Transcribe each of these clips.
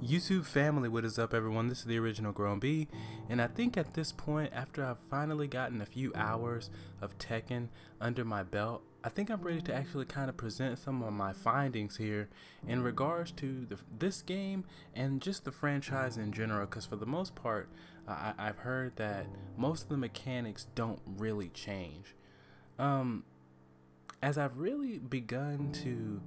YouTube family, what is up everyone? This is the original Grown B, and I think at this point, after I've finally gotten a few hours of Tekken under my belt, I think I'm ready to actually kind of present some of my findings here in regards to this game and just the franchise in general, because for the most part, I've heard that most of the mechanics don't really change. As I've really begun to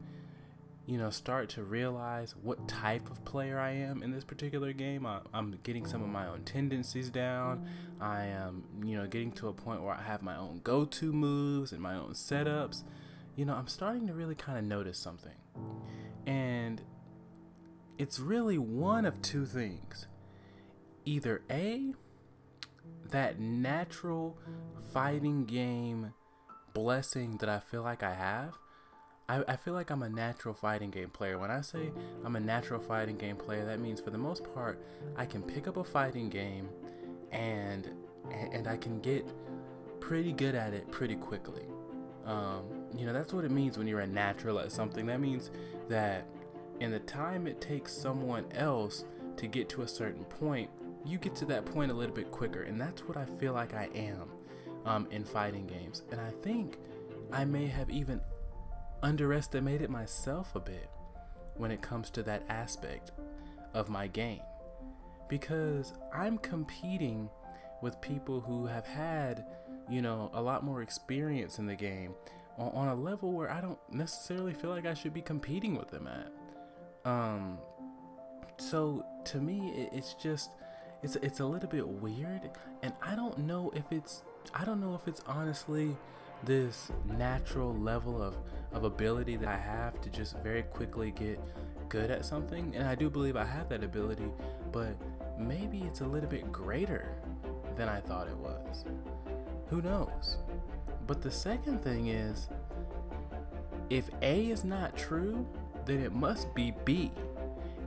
start to realize what type of player I am in this particular game, I'm getting some of my own tendencies down. I am, getting to a point where I have my own go-to moves and my own setups. I'm starting to really kind of notice something. And it's really one of two things. Either A, that natural fighting game blessing that I feel like I have. I feel like I'm a natural fighting game player. When I say I'm a natural fighting game player, that means for the most part, I can pick up a fighting game and I can get pretty good at it pretty quickly. That's what it means when you're a natural at something. That means that in the time it takes someone else to get to a certain point, you get to that point a little bit quicker. And that's what I feel like I am in fighting games. And I think I may have even underestimated myself a bit when it comes to that aspect of my game, because I'm competing with people who have had a lot more experience in the game on a level where I don't necessarily feel like I should be competing with them at. So to me it's a little bit weird, and I don't know if it's honestly this natural level of ability that I have to just very quickly get good at something. And I do believe I have that ability, but maybe it's a little bit greater than I thought it was. Who knows? But the second thing is, if A is not true, then it must be B.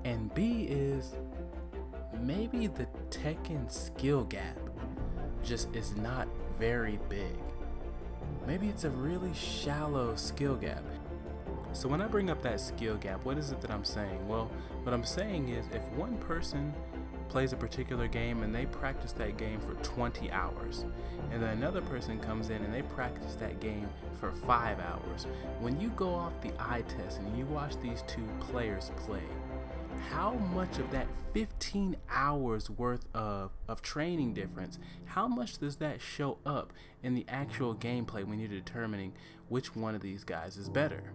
And B is maybe the Tekken skill gap just is not very big. Maybe it's a really shallow skill gap. So when I bring up that skill gap, what is it that I'm saying? Well, what I'm saying is, if one person plays a particular game and they practice that game for 20 hours, and then another person comes in and they practice that game for 5 hours, when you go off the eye test and you watch these two players play, how much of that 15 hours worth of training difference, how much does that show up in the actual gameplay when you're determining which one of these guys is better?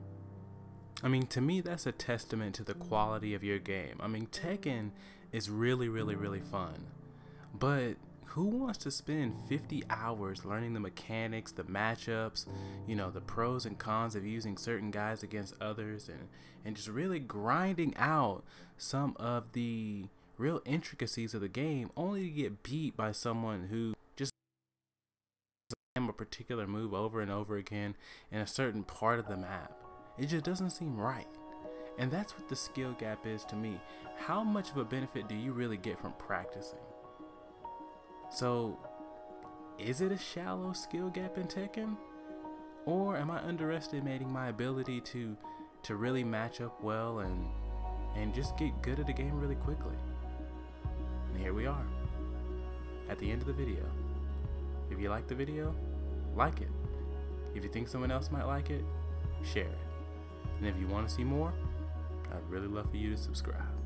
I mean, to me, that's a testament to the quality of your game. I mean, Tekken is really, really, really fun, but who wants to spend 50 hours learning the mechanics, the matchups, the pros and cons of using certain guys against others, and just really grinding out some of the real intricacies of the game, only to get beat by someone who just a particular move over and over again in a certain part of the map? It just doesn't seem right. And that's what the skill gap is to me. How much of a benefit do you really get from practicing? So, is it a shallow skill gap in Tekken? Or am I underestimating my ability to really match up well and just get good at the game really quickly? And here we are, at the end of the video. If you like the video, like it. If you think someone else might like it, share it. And if you want to see more, I'd really love for you to subscribe.